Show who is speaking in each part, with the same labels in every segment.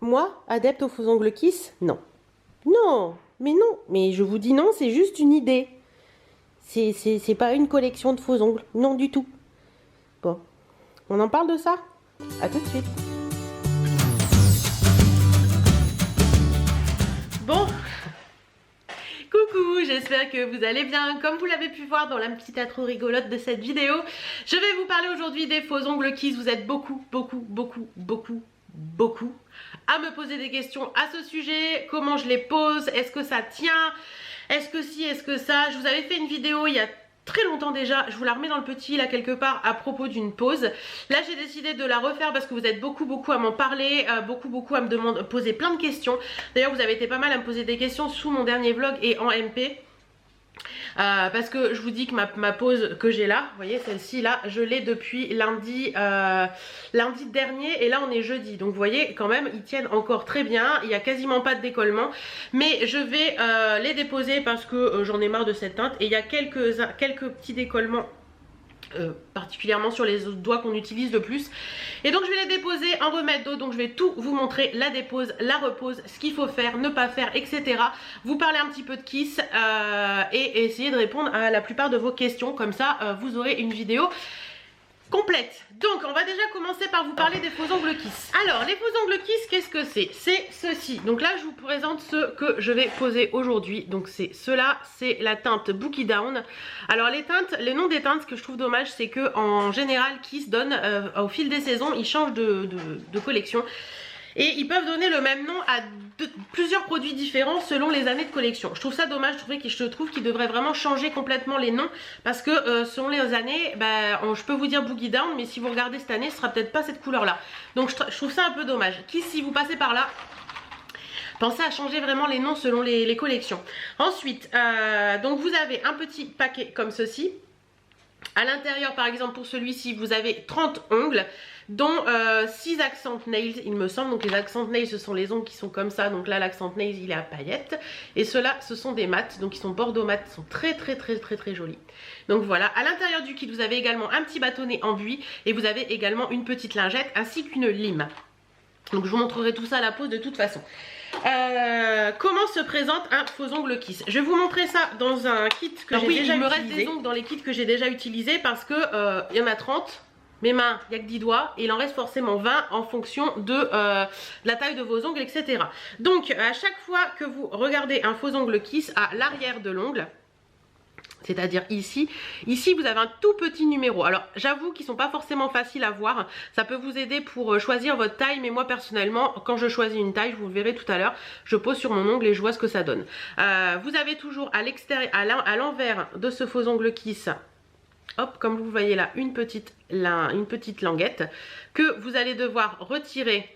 Speaker 1: Moi, adepte aux faux ongles Kiss? Non. Non, mais je vous dis non, c'est juste une idée. C'est pas une collection de faux ongles, non du tout. Bon, on en parle de ça? À tout de suite. Bon, coucou, j'espère que vous allez bien. Comme vous l'avez pu voir dans la petite intro rigolote de cette vidéo, je vais vous parler aujourd'hui des faux ongles Kiss. Vous êtes beaucoup à me poser des questions à ce sujet. Comment je les pose? Est-ce que ça tient? Est-ce que si? Est-ce que ça? Je vous avais fait une vidéo il y a très longtemps déjà, je vous la remets dans le petit là quelque part à propos d'une pause. Là j'ai décidé de la refaire parce que vous êtes beaucoup à m'en parler, beaucoup à me poser plein de questions. D'ailleurs vous avez été pas mal à me poser des questions sous mon dernier vlog et en MP. Parce que je vous dis que ma pause que j'ai là, vous voyez celle-ci là, je l'ai depuis lundi dernier et là on est jeudi. Donc vous voyez quand même ils tiennent encore très bien, il n'y a quasiment pas de décollement. Mais je vais les déposer parce que j'en ai marre de cette teinte et il y a quelques petits décollements. Particulièrement sur les doigts qu'on utilise le plus, et donc je vais les déposer en remède d'eau. Donc je vais tout vous montrer, la dépose, la repose, ce qu'il faut faire, ne pas faire, etc. Vous parler un petit peu de Kiss et essayer de répondre à la plupart de vos questions. Comme ça vous aurez une vidéo complète. Donc on va déjà commencer par vous parler des faux ongles Kiss. Alors les faux ongles Kiss, qu'est-ce que c'est? C'est ceci. Donc là je vous présente ceux que je vais poser aujourd'hui. Donc c'est ceux-là, c'est la teinte Boogie Down. Alors les teintes, les noms des teintes, ce que je trouve dommage, c'est que en général Kiss donne au fil des saisons, ils changent de collection. Et ils peuvent donner le même nom à plusieurs produits différents selon les années de collection. Je trouve ça dommage, je trouve qu'ils devraient vraiment changer complètement les noms. Parce que selon les années, je peux vous dire Boogie Down, mais si vous regardez cette année, ce sera peut-être pas cette couleur là. Donc je trouve ça un peu dommage. Kiss, si vous passez par là, pensez à changer vraiment les noms selon les collections. Ensuite, donc vous avez un petit paquet comme ceci. À l'intérieur par exemple pour celui-ci vous avez 30 ongles dont 6 accent nails il me semble. Donc les accent nails ce sont les ongles qui sont comme ça. Donc là l'accent nails il est à paillettes. Et ceux-là ce sont des mats. Donc ils sont bordeaux mat. Ils sont très jolis. Donc voilà. À l'intérieur du kit vous avez également un petit bâtonnet en buis. Et vous avez également une petite lingette ainsi qu'une lime. Donc je vous montrerai tout ça à la pause de toute façon. Comment se présente un faux ongle Kiss? Je vais vous montrer ça dans un kit que j'ai déjà utilisé. Il me reste des ongles dans les kits que j'ai déjà utilisés parce que il y en a 30. Mes mains, il n'y a que 10 doigts et il en reste forcément 20 en fonction de la taille de vos ongles, etc. Donc à chaque fois que vous regardez un faux ongle Kiss, à l'arrière de l'ongle, c'est-à-dire ici vous avez un tout petit numéro. Alors j'avoue qu'ils sont pas forcément faciles à voir. Ça peut vous aider pour choisir votre taille. Mais moi personnellement quand je choisis une taille, vous le verrez tout à l'heure, je pose sur mon ongle et je vois ce que ça donne. Vous avez toujours à l'extérieur, à l'envers de ce faux ongle Kiss, hop, comme vous voyez là, une petite languette que vous allez devoir retirer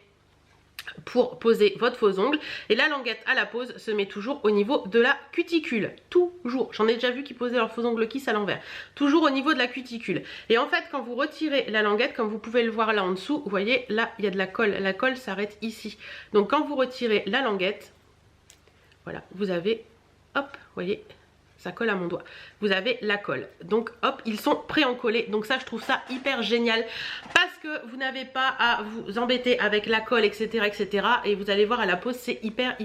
Speaker 1: pour poser votre faux ongle. Et la languette à la pose se met toujours au niveau de la cuticule. Toujours. J'en ai déjà vu qui posaient leur faux ongle Kiss à l'envers. Toujours au niveau de la cuticule. Et en fait quand vous retirez la languette, comme vous pouvez le voir là en dessous, vous voyez là il y a de la colle. La colle s'arrête ici. Donc quand vous retirez la languette, voilà, vous avez, hop, vous voyez, ça colle à mon doigt. Vous avez la colle. Donc hop, ils sont pré-encollés. Donc ça je trouve ça hyper génial. Parce que vous n'avez pas à vous embêter avec la colle, etc. Et vous allez voir à la pose, c'est hyper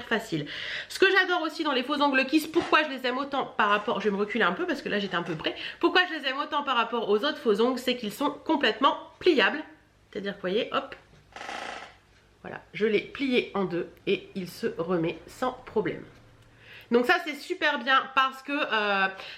Speaker 1: facile. Ce que j'adore aussi dans les faux ongles Kiss, pourquoi je les aime autant par rapport, je vais me reculer un peu parce que là j'étais un peu près. Pourquoi je les aime autant par rapport aux autres faux ongles, c'est qu'ils sont complètement pliables. C'est-à-dire que vous voyez, hop. Voilà, je l'ai plié en deux et il se remet sans problème. Donc ça c'est super bien parce que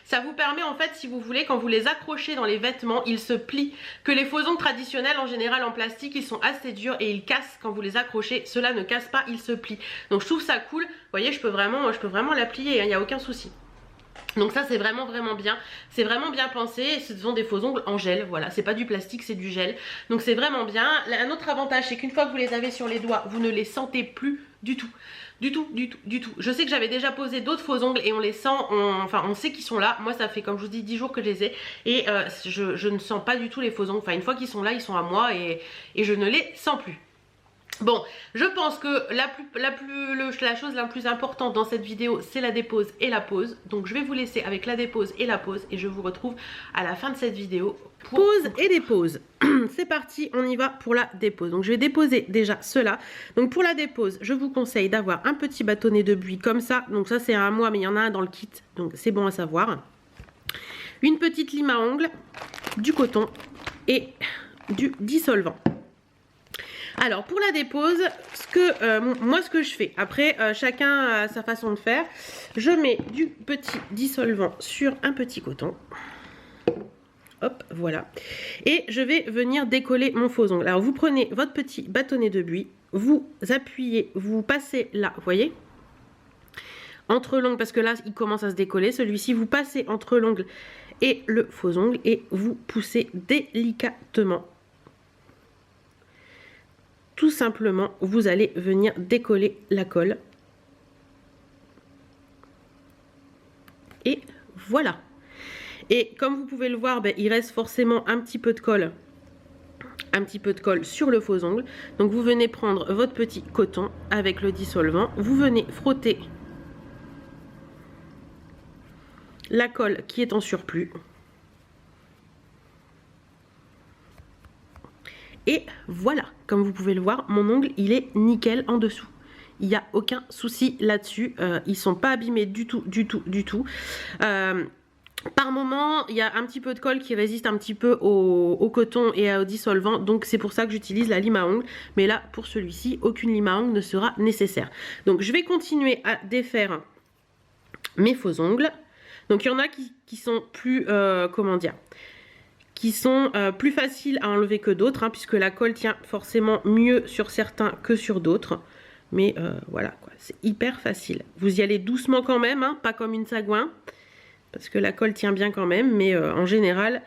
Speaker 1: ça vous permet en fait, si vous voulez, quand vous les accrochez dans les vêtements, ils se plient. Que les faux ongles traditionnels en général en plastique, ils sont assez durs et ils cassent quand vous les accrochez. Ceux-là ne cassent pas, ils se plient. Donc je trouve ça cool. Vous voyez, je peux vraiment la plier, il n'y a aucun souci. Donc ça c'est vraiment bien, c'est vraiment bien pensé. Ce sont des faux ongles en gel, voilà, c'est pas du plastique, c'est du gel. Donc c'est vraiment bien. Un autre avantage c'est qu'une fois que vous les avez sur les doigts, vous ne les sentez plus du tout. Du tout. Je sais que j'avais déjà posé d'autres faux ongles et on les sent, on sait qu'ils sont là. Moi ça fait comme je vous dis 10 jours que je les ai et je ne sens pas du tout les faux ongles. Enfin une fois qu'ils sont là, ils sont à moi et je ne les sens plus. Bon, je pense que la chose la plus importante dans cette vidéo, c'est la dépose et la pose. Donc je vais vous laisser avec la dépose et la pose et je vous retrouve à la fin de cette vidéo. Pose et dépose. C'est parti, on y va pour la dépose. Donc je vais déposer déjà cela. Donc pour la dépose, je vous conseille d'avoir un petit bâtonnet de buis comme ça. Donc ça c'est à moi, mais il y en a un dans le kit. Donc c'est bon à savoir. Une petite lime à ongles, du coton et du dissolvant. Alors pour la dépose, moi ce que je fais, après chacun a sa façon de faire, je mets du petit dissolvant sur un petit coton. Hop, voilà. Et je vais venir décoller mon faux ongle. Alors vous prenez votre petit bâtonnet de buis, vous appuyez, vous passez là, vous voyez, entre l'ongle, parce que là il commence à se décoller, celui-ci, vous passez entre l'ongle et le faux ongle et vous poussez délicatement. Tout simplement, vous allez venir décoller la colle. Et voilà. Et comme vous pouvez le voir, ben, il reste forcément un petit peu de colle. Un petit peu de colle sur le faux ongle. Donc vous venez prendre votre petit coton avec le dissolvant. Vous venez frotter la colle qui est en surplus. Et voilà, comme vous pouvez le voir, mon ongle, il est nickel en dessous. Il n'y a aucun souci là-dessus. Ils ne sont pas abîmés du tout, du tout, du tout. Par moment, il y a un petit peu de colle qui résiste un petit peu au coton et au dissolvant. Donc c'est pour ça que j'utilise la lime à ongles. Mais là, pour celui-ci, aucune lime à ongles ne sera nécessaire. Donc je vais continuer à défaire mes faux ongles. Donc il y en a qui sont plus, comment dire, qui sont plus faciles à enlever que d'autres, hein, puisque la colle tient forcément mieux sur certains que sur d'autres. Mais voilà, c'est hyper facile. Vous y allez doucement quand même, hein, pas comme une sagouin, parce que la colle tient bien quand même, mais en général,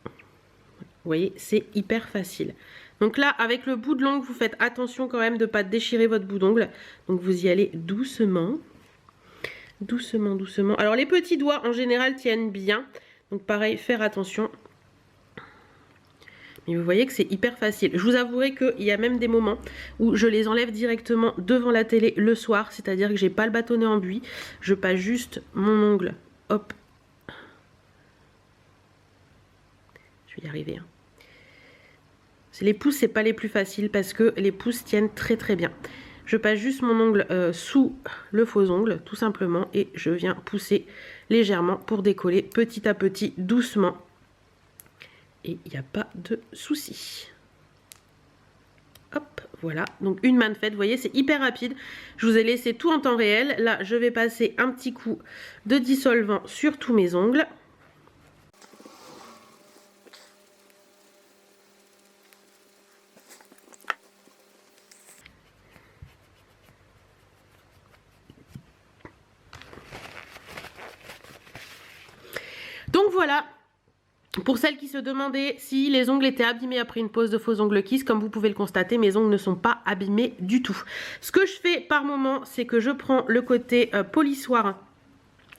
Speaker 1: vous voyez, c'est hyper facile. Donc là, avec le bout de l'ongle, vous faites attention quand même de ne pas déchirer votre bout d'ongle. Donc vous y allez doucement. Doucement, doucement. Alors les petits doigts en général tiennent bien. Donc pareil, faire attention. Mais vous voyez que c'est hyper facile. Je vous avouerai qu'il y a même des moments où je les enlève directement devant la télé le soir. C'est-à-dire que j'ai pas le bâtonnet en buis. Je passe juste mon ongle. Hop. Je vais y arriver. Hein. Les pouces, c'est pas les plus faciles parce que les pouces tiennent très très bien. Je passe juste mon ongle sous le faux ongle, tout simplement, et je viens pousser légèrement pour décoller petit à petit, doucement. Et il n'y a pas de souci. Hop, voilà. Donc une manne faite, vous voyez, c'est hyper rapide. Je vous ai laissé tout en temps réel. Là, je vais passer un petit coup de dissolvant sur tous mes ongles. Donc voilà, pour celles qui se demandaient si les ongles étaient abîmés après une pose de faux ongles Kiss, comme vous pouvez le constater, mes ongles ne sont pas abîmés du tout. Ce que je fais par moment, c'est que je prends le côté polissoir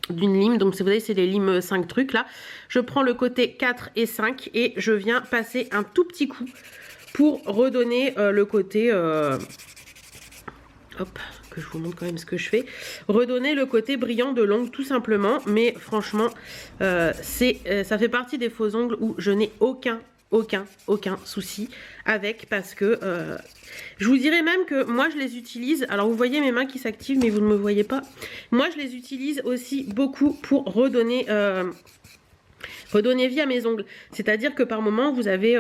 Speaker 1: d'une lime, donc vous voyez c'est les limes 5 trucs là, je prends le côté 4 et 5 et je viens passer un tout petit coup pour redonner le côté... hop, que je vous montre quand même ce que je fais. Redonner le côté brillant de l'ongle tout simplement. Mais franchement, ça fait partie des faux ongles où je n'ai aucun souci avec. Parce que je vous dirais même que moi je les utilise. Alors vous voyez mes mains qui s'activent mais vous ne me voyez pas. Moi je les utilise aussi beaucoup pour redonner vie à mes ongles. C'est-à-dire que par moment vous avez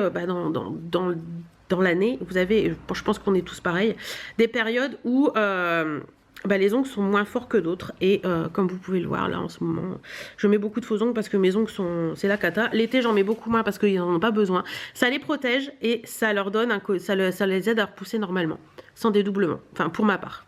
Speaker 1: dans l'année, vous avez, je pense qu'on est tous pareils, des périodes où les ongles sont moins forts que d'autres. Et comme vous pouvez le voir là en ce moment, je mets beaucoup de faux ongles parce que mes ongles sont, c'est la cata. L'été j'en mets beaucoup moins parce qu'ils n'en ont pas besoin. Ça les protège et ça leur donne ça les aide à repousser normalement, sans dédoublement, enfin pour ma part.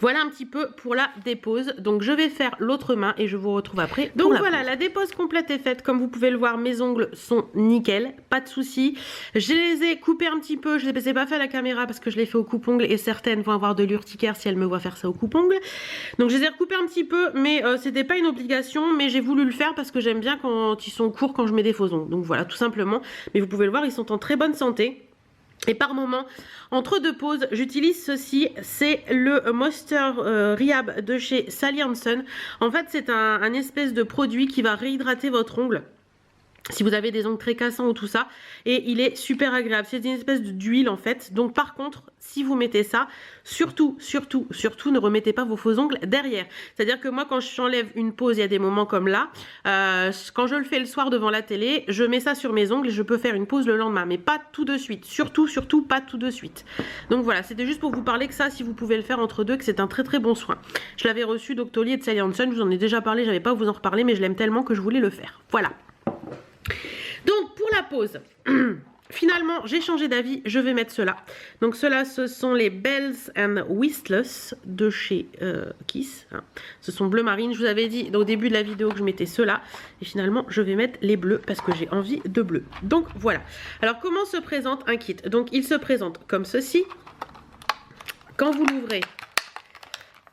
Speaker 1: Voilà un petit peu pour la dépose. Donc je vais faire l'autre main et je vous retrouve après. Donc voilà, la dépose complète est faite. Comme vous pouvez le voir, mes ongles sont nickel, pas de souci. Je les ai coupés un petit peu. Je ne les ai pas fait à la caméra parce que je l'ai fait au coupe-ongle et certaines vont avoir de l'urticaire si elles me voient faire ça au coupe-ongle. Donc je les ai recoupés un petit peu, mais c'était pas une obligation. Mais j'ai voulu le faire parce que j'aime bien quand ils sont courts quand je mets des faux ongles. Donc voilà, tout simplement. Mais vous pouvez le voir, ils sont en très bonne santé. Et par moment, entre deux pauses, j'utilise ceci, c'est le Moisture Rehab de chez Sally Hansen. En fait, c'est un espèce de produit qui va réhydrater votre ongle. Si vous avez des ongles très cassants ou tout ça, et il est super agréable. C'est une espèce d'huile en fait. Donc par contre, si vous mettez ça, surtout ne remettez pas vos faux ongles derrière. C'est-à-dire que moi quand j'enlève une pause, il y a des moments comme là, quand je le fais le soir devant la télé, je mets ça sur mes ongles et je peux faire une pause le lendemain, mais pas tout de suite. Surtout pas tout de suite. Donc voilà, c'était juste pour vous parler que ça, si vous pouvez le faire entre deux, que c'est un très bon soin. Je l'avais reçu d'Octoly et de Sally Hansen, je vous en ai déjà parlé, j'avais pas à vous en reparler, mais je l'aime tellement que je voulais le faire. Voilà. Donc pour la pause, finalement j'ai changé d'avis, je vais mettre cela. Donc cela, ce sont les Bells and Whistles de chez Kiss. Ce sont bleu marine, je vous avais dit au début de la vidéo que je mettais cela. Et finalement je vais mettre les bleus parce que j'ai envie de bleu. Donc voilà. Alors comment se présente un kit? Donc il se présente comme ceci. Quand vous l'ouvrez,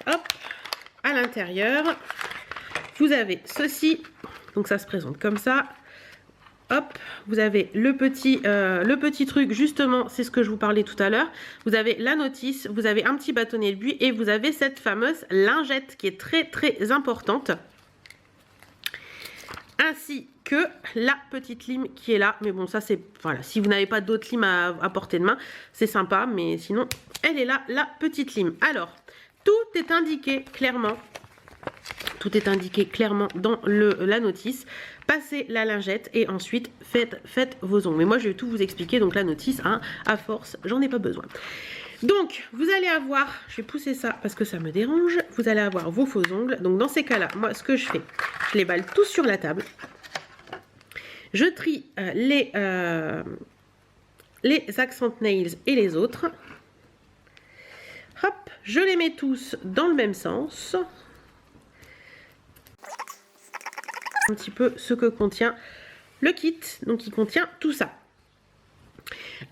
Speaker 1: hop, à l'intérieur, vous avez ceci. Donc ça se présente comme ça. Hop, vous avez le petit truc, justement, c'est ce que je vous parlais tout à l'heure. Vous avez la notice, vous avez un petit bâtonnet de buis et vous avez cette fameuse lingette qui est très importante. Ainsi que la petite lime qui est là. Mais bon, ça c'est, voilà, si vous n'avez pas d'autres limes à portée de main, c'est sympa. Mais sinon, elle est là, la petite lime. Alors, tout est indiqué clairement. Tout est indiqué clairement dans la notice. Passez la lingette et ensuite faites vos ongles. Mais moi je vais tout vous expliquer, donc la notice, hein, à force, j'en ai pas besoin. Donc vous allez avoir, je vais pousser ça parce que ça me dérange, vous allez avoir vos faux ongles. Donc dans ces cas-là, moi ce que je fais, je les balle tous sur la table. Je trie les accent nails et les autres. Hop, je les mets tous dans le même sens. Un petit peu ce que contient le kit, donc il contient tout ça.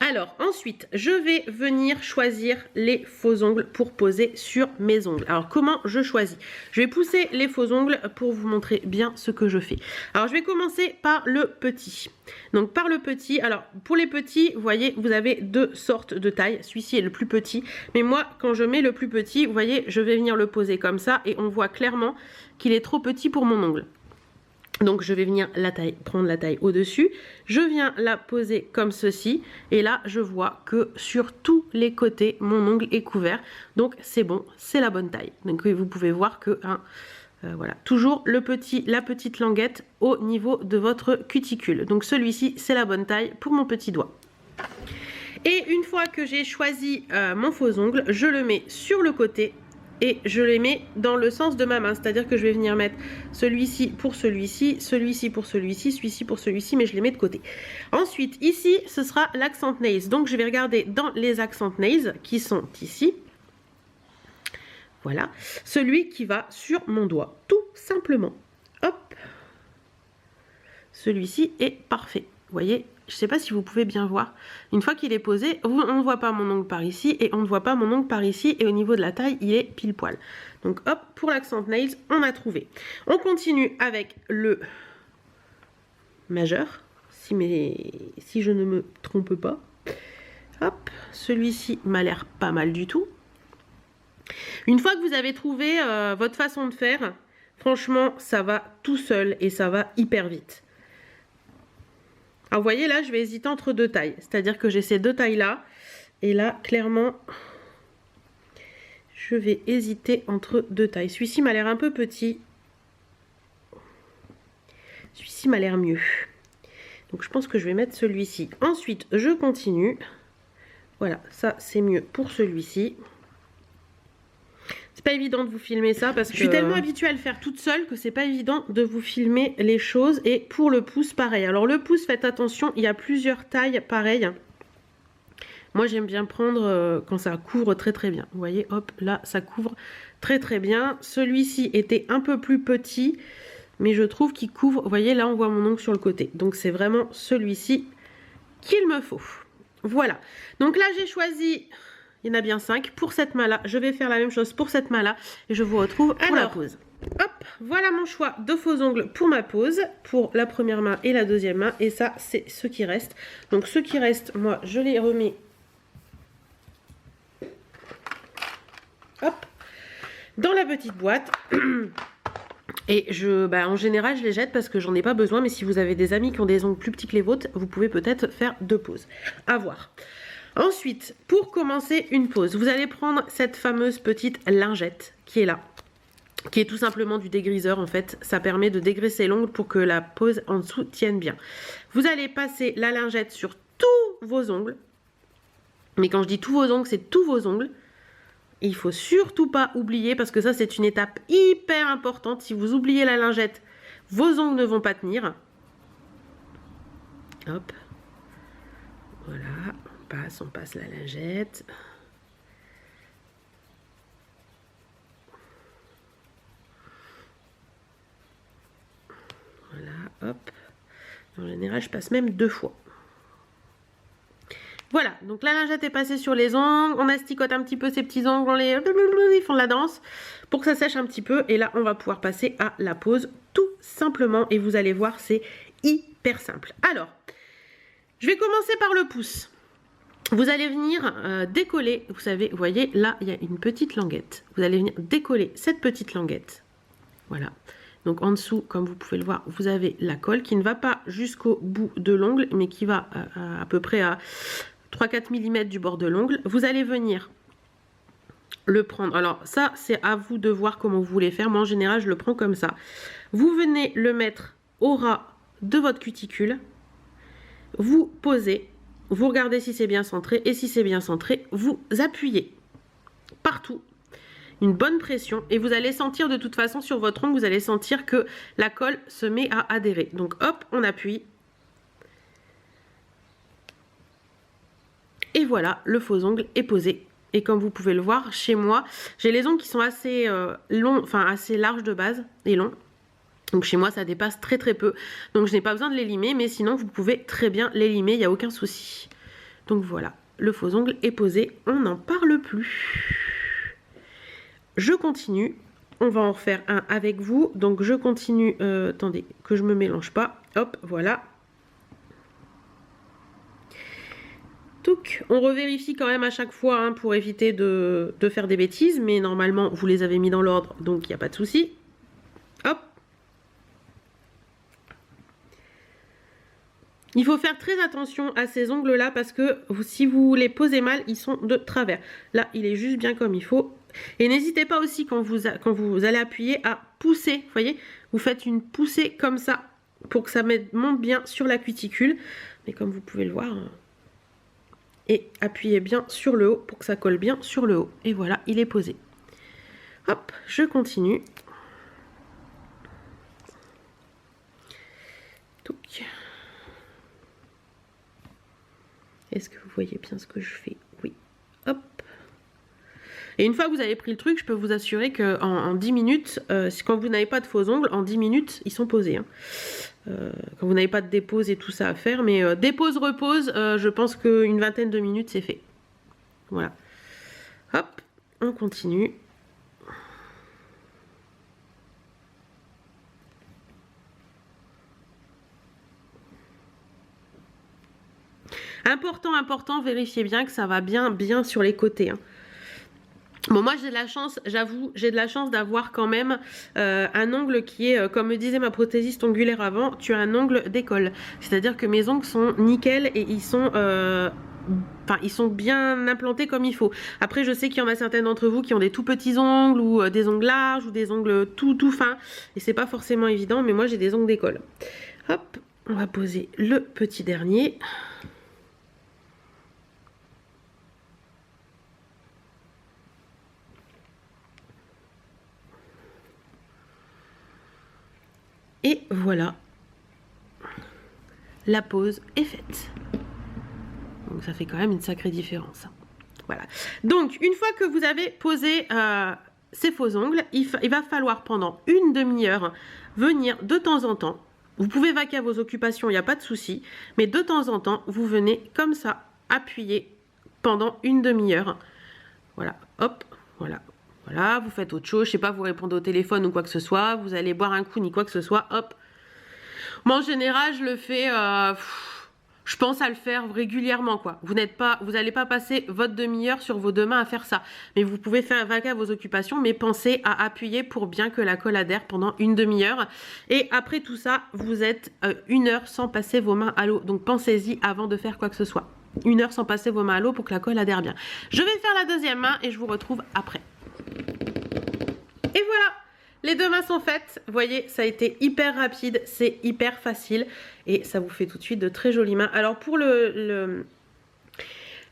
Speaker 1: Alors ensuite je vais venir choisir les faux ongles pour poser sur mes ongles. Alors comment je choisis? Je vais pousser les faux ongles pour vous montrer bien ce que je fais. Alors je vais commencer par le petit. Donc par le petit, alors pour les petits, vous voyez, vous avez deux sortes de tailles. Celui-ci est le plus petit, mais moi quand je mets le plus petit, vous voyez, je vais venir le poser comme ça et on voit clairement qu'il est trop petit pour mon ongle. Donc je vais venir prendre la taille au-dessus, je viens la poser comme ceci, et là je vois que sur tous les côtés, mon ongle est couvert, donc c'est bon, c'est la bonne taille. Donc vous pouvez voir que, voilà, toujours la petite languette au niveau de votre cuticule. Donc celui-ci, c'est la bonne taille pour mon petit doigt. Et une fois que j'ai choisi mon faux ongle, je le mets sur le côté, et je les mets dans le sens de ma main, c'est-à-dire que je vais venir mettre celui-ci pour celui-ci, celui-ci pour celui-ci, celui-ci pour celui-ci, mais je les mets de côté. Ensuite, ici, ce sera l'accent nails. Donc, je vais regarder dans les accent nails qui sont ici. Voilà, celui qui va sur mon doigt, tout simplement. Hop, celui-ci est parfait. Vous voyez, je ne sais pas si vous pouvez bien voir. Une fois qu'il est posé, on ne voit pas mon ongle par ici et on ne voit pas mon ongle par ici. Et au niveau de la taille, il est pile poil. Donc hop, pour l'accent nails, on a trouvé. On continue avec le majeur, si je ne me trompe pas. Hop, celui-ci m'a l'air pas mal du tout. Une fois que vous avez trouvé votre façon de faire, franchement, ça va tout seul et ça va hyper vite. Alors vous voyez là, je vais hésiter entre deux tailles, c'est-à-dire que j'ai ces deux tailles là, et là clairement je vais hésiter entre deux tailles. Celui-ci m'a l'air un peu petit, celui-ci m'a l'air mieux, donc je pense que je vais mettre celui-ci. Ensuite je continue, voilà, ça c'est mieux pour celui-ci. C'est pas évident de vous filmer ça parce que je suis tellement habituée à le faire toute seule que c'est pas évident de vous filmer les choses. Et pour le pouce, pareil. Alors le pouce, faites attention, il y a plusieurs tailles pareilles. Moi j'aime bien prendre quand ça couvre très très bien. Vous voyez, hop, là ça couvre très très bien. Celui-ci était un peu plus petit, mais je trouve qu'il couvre, vous voyez là on voit mon ongle sur le côté. Donc c'est vraiment celui-ci qu'il me faut. Voilà, donc là j'ai choisi, il y en a bien 5 pour cette main là. Je vais faire la même chose pour cette main là et je vous retrouve pour la pose. Hop, voilà mon choix de faux ongles pour ma pose, pour la première main et la deuxième main. Et ça, c'est ce qui reste. Donc ce qui reste, moi, je les remets hop, dans la petite boîte. Et en général, je les jette parce que j'en ai pas besoin. Mais si vous avez des amis qui ont des ongles plus petits que les vôtres, vous pouvez peut-être faire 2 poses. À voir. Ensuite, pour commencer une pose, vous allez prendre cette fameuse petite lingette qui est là, qui est tout simplement du dégriseur en fait. Ça permet de dégraisser l'ongle pour que la pose en dessous tienne bien. Vous allez passer la lingette sur tous vos ongles. Mais quand je dis tous vos ongles, c'est tous vos ongles. Et il faut surtout pas oublier, parce que ça c'est une étape hyper importante. Si vous oubliez la lingette, vos ongles ne vont pas tenir. Hop. Voilà, on passe la lingette. Voilà, hop. En général, je passe même 2 fois. Voilà, donc la lingette est passée sur les ongles. On asticote un petit peu ces petits ongles. Ils font de la danse pour que ça sèche un petit peu. Et là, on va pouvoir passer à la pose tout simplement. Et vous allez voir, c'est hyper simple. Alors, je vais commencer par le pouce. Vous allez venir décoller. Vous savez, vous voyez, là, il y a une petite languette. Vous allez venir décoller cette petite languette. Voilà. Donc en dessous, comme vous pouvez le voir, vous avez la colle qui ne va pas jusqu'au bout de l'ongle, mais qui va à peu près à 3-4 mm du bord de l'ongle. Vous allez venir le prendre. Alors ça, c'est à vous de voir comment vous voulez faire. Moi, en général, je le prends comme ça. Vous venez le mettre au ras de votre cuticule. Vous posez. Vous regardez si c'est bien centré. Et si c'est bien centré, vous appuyez partout. Une bonne pression et vous allez sentir de toute façon sur votre ongle, vous allez sentir que la colle se met à adhérer. Donc hop, on appuie. Et voilà, le faux ongle est posé. Et comme vous pouvez le voir, chez moi, j'ai les ongles qui sont assez longs, enfin assez larges de base et longs. Donc chez moi, ça dépasse très très peu. Donc je n'ai pas besoin de les limer, mais sinon vous pouvez très bien les limer, il n'y a aucun souci. Donc voilà, le faux ongle est posé, on n'en parle plus. Je continue, on va en refaire un avec vous. Donc je continue, attendez, que je me mélange pas. Hop, voilà. Touc, on revérifie quand même à chaque fois hein, pour éviter de faire des bêtises. Mais normalement, vous les avez mis dans l'ordre, donc il n'y a pas de souci. Hop. Il faut faire très attention à ces ongles-là parce que si vous les posez mal, ils sont de travers. Là, il est juste bien comme il faut. Et n'hésitez pas aussi quand vous allez appuyer à pousser. Vous voyez, vous faites une poussée comme ça pour que ça monte bien sur la cuticule. Mais comme vous pouvez le voir, et appuyez bien sur le haut pour que ça colle bien sur le haut. Et voilà, il est posé. Hop, je continue. Touc. Est-ce que vous voyez bien ce que je fais? Oui. Hop. Et une fois que vous avez pris le truc, je peux vous assurer qu'en 10 minutes, quand vous n'avez pas de faux ongles, en 10 minutes, ils sont posés. Hein. Quand vous n'avez pas de dépose et tout ça à faire. Mais dépose, repose, je pense qu'une vingtaine de minutes, c'est fait. Voilà. Hop, on continue. Important, vérifiez bien que ça va bien sur les côtés. Hein. Bon, moi j'ai de la chance, j'avoue, j'ai de la chance d'avoir quand même un ongle qui est, comme me disait ma prothésiste ongulaire avant, tu as un ongle d'école. C'est-à-dire que mes ongles sont nickel et ils sont bien implantés comme il faut. Après, je sais qu'il y en a certaines d'entre vous qui ont des tout petits ongles ou des ongles larges ou des ongles tout fins. Et c'est pas forcément évident, mais moi j'ai des ongles d'école. Hop, on va poser le petit dernier. Et voilà, la pose est faite. Donc ça fait quand même une sacrée différence. Voilà. Donc une fois que vous avez posé ces faux ongles, il va falloir pendant une demi-heure venir de temps en temps. Vous pouvez vaquer à vos occupations, il n'y a pas de souci. Mais de temps en temps, vous venez comme ça, appuyer pendant une demi-heure. Voilà, hop, voilà. Voilà, vous faites autre chose, je sais pas, vous répondez au téléphone ou quoi que ce soit, vous allez boire un coup ni quoi que ce soit, hop. Moi en général, je le fais, je pense à le faire régulièrement quoi. Vous n'allez pas passer votre demi-heure sur vos deux mains à faire ça. Mais vous pouvez faire vaquer à vos occupations, mais pensez à appuyer pour bien que la colle adhère pendant une demi-heure. Et après tout ça, vous êtes une heure sans passer vos mains à l'eau. Donc pensez-y avant de faire quoi que ce soit. Une heure sans passer vos mains à l'eau pour que la colle adhère bien. Je vais faire la deuxième main et je vous retrouve après. Et voilà, les deux mains sont faites. Vous voyez, ça a été hyper rapide, c'est hyper facile et ça vous fait tout de suite de très jolies mains. Alors pour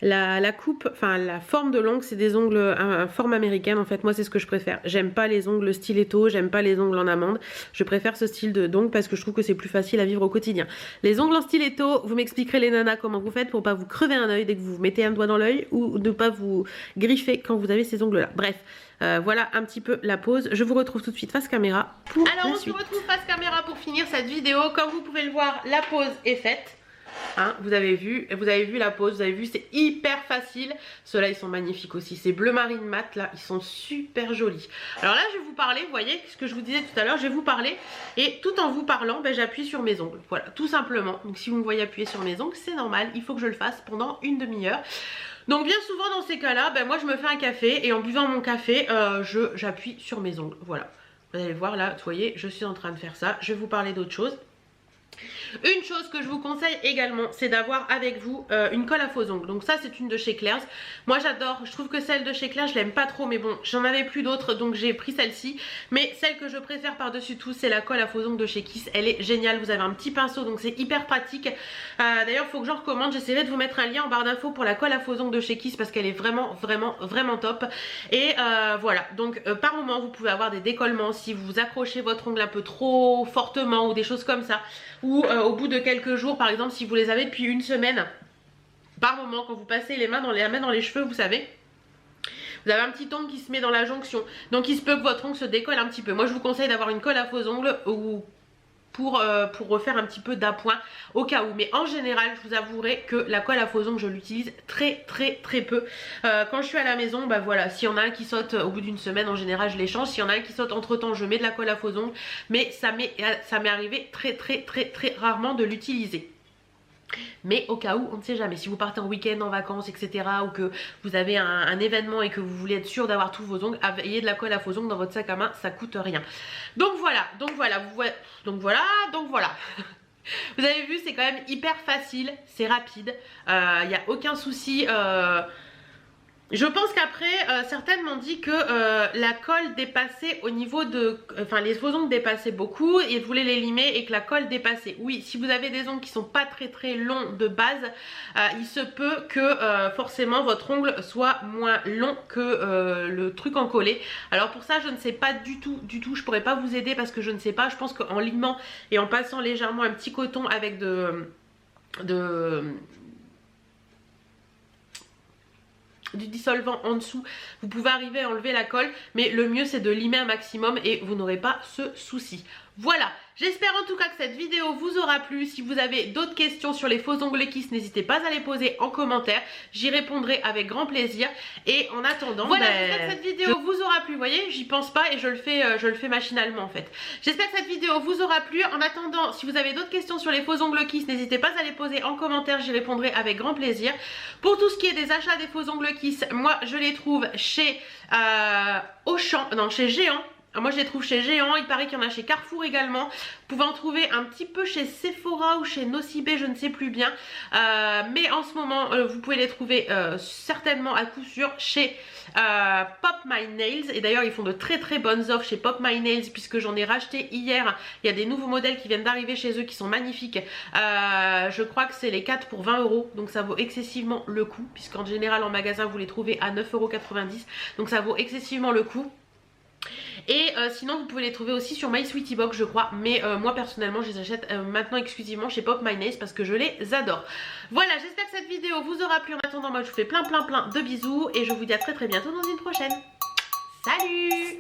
Speaker 1: la coupe, enfin la forme de l'ongle, c'est des ongles forme américaine en fait. Moi c'est ce que je préfère. J'aime pas les ongles stiletto, j'aime pas les ongles en amande. Je préfère ce style d'ongle parce que je trouve que c'est plus facile à vivre au quotidien. Les ongles en stiletto, vous m'expliquerez les nanas comment vous faites pour pas vous crever un œil dès que vous mettez un doigt dans l'œil ou ne pas vous griffer quand vous avez ces ongles là. Bref. Voilà un petit peu la pose. Je vous retrouve tout de suite face caméra pour la suite. Alors on se retrouve face caméra pour finir cette vidéo. Comme vous pouvez le voir, la pose est faite. Hein, vous avez vu la pose, vous avez vu, c'est hyper facile. Ceux-là ils sont magnifiques aussi, c'est bleu marine mat là, ils sont super jolis. Alors là je vais vous parler, vous voyez ce que je vous disais tout à l'heure, je vais vous parler et tout en vous parlant ben, j'appuie sur mes ongles, voilà tout simplement. Donc si vous me voyez appuyer sur mes ongles, c'est normal, il faut que je le fasse pendant une demi-heure. Donc bien souvent dans ces cas là, ben, moi je me fais un café et en buvant mon café j'appuie sur mes ongles, voilà. Vous allez voir là, vous voyez, je suis en train de faire ça, je vais vous parler d'autre chose. Une chose que je vous conseille également, c'est d'avoir avec vous une colle à faux ongles. Donc ça c'est une de chez Claire's. Moi j'adore, je trouve que celle de chez Claire's je l'aime pas trop, mais bon j'en avais plus d'autres donc j'ai pris celle-ci. Mais celle que je préfère par dessus tout, c'est la colle à faux ongles de chez Kiss. Elle est géniale, vous avez un petit pinceau donc c'est hyper pratique. D'ailleurs il faut que j'en recommande, j'essaierai de vous mettre un lien en barre d'infos pour la colle à faux ongles de chez Kiss parce qu'elle est vraiment top. Et voilà, donc par moment vous pouvez avoir des décollements si vous accrochez votre ongle un peu trop fortement ou des choses comme ça. Ou au bout de quelques jours, par exemple, si vous les avez depuis une semaine, par moment, quand vous passez les mains dans les cheveux, vous savez, vous avez un petit ongle qui se met dans la jonction. Donc il se peut que votre ongle se décolle un petit peu. Moi je vous conseille d'avoir une colle à faux ongles ou pour refaire un petit peu d'appoint au cas où. Mais en général, je vous avouerai que la colle à faux ongles, je l'utilise très peu. Quand je suis à la maison, bah voilà, s'il y en a un qui saute au bout d'une semaine, en général je les change. S'il y en a un qui saute entre temps, je mets de la colle à faux ongles. Mais ça m'est arrivé très rarement de l'utiliser. Mais au cas où, on ne sait jamais. Si vous partez en week-end, en vacances, etc. ou que vous avez un événement et que vous voulez être sûr d'avoir tous vos ongles, ayez de la colle à faux ongles dans votre sac à main, ça coûte rien. Donc voilà. Vous avez vu, c'est quand même hyper facile, c'est rapide, il n'y a aucun souci. Je pense qu'après, certaines m'ont dit que la colle dépassait au niveau de... Enfin, les faux ongles dépassaient beaucoup et voulaient les limer et que la colle dépassait. Oui, si vous avez des ongles qui sont pas très longs de base, il se peut que forcément votre ongle soit moins long que le truc en collé. Alors pour ça, je ne sais pas du tout, je pourrais pas vous aider parce que je ne sais pas. Je pense qu'en limant et en passant légèrement un petit coton avec du dissolvant en dessous, vous pouvez arriver à enlever la colle, mais le mieux c'est de limer un maximum et vous n'aurez pas ce souci. Voilà, j'espère en tout cas que cette vidéo vous aura plu. Si vous avez d'autres questions sur les faux ongles Kiss, n'hésitez pas à les poser en commentaire, j'y répondrai avec grand plaisir. Et en attendant, voilà, j'espère que cette vidéo vous aura plu. Vous voyez, j'y pense pas et je le fais machinalement en fait. J'espère que cette vidéo vous aura plu. En attendant, si vous avez d'autres questions sur les faux ongles Kiss, n'hésitez pas à les poser en commentaire, j'y répondrai avec grand plaisir. Pour tout ce qui est des achats des faux ongles Kiss, moi je les trouve chez Auchan, non chez Géant. Moi je les trouve chez Géant, il paraît qu'il y en a chez Carrefour également. Vous pouvez en trouver un petit peu chez Sephora ou chez Nocibé, je ne sais plus bien. Mais en ce moment, vous pouvez les trouver certainement à coup sûr chez Pop My Nails. Et d'ailleurs ils font de très bonnes offres chez Pop My Nails puisque j'en ai racheté hier. Il y a des nouveaux modèles qui viennent d'arriver chez eux qui sont magnifiques. Je crois que c'est les 4 pour 20 €. Donc ça vaut excessivement le coup puisqu'en général en magasin vous les trouvez à 9,90 €. Donc ça vaut excessivement le coup. Et sinon vous pouvez les trouver aussi sur My Sweetie Box je crois. Mais moi personnellement je les achète maintenant exclusivement chez Pop My Nails parce que je les adore. Voilà, j'espère que cette vidéo vous aura plu. En attendant, moi je vous fais plein de bisous. Et je vous dis à très bientôt dans une prochaine. Salut!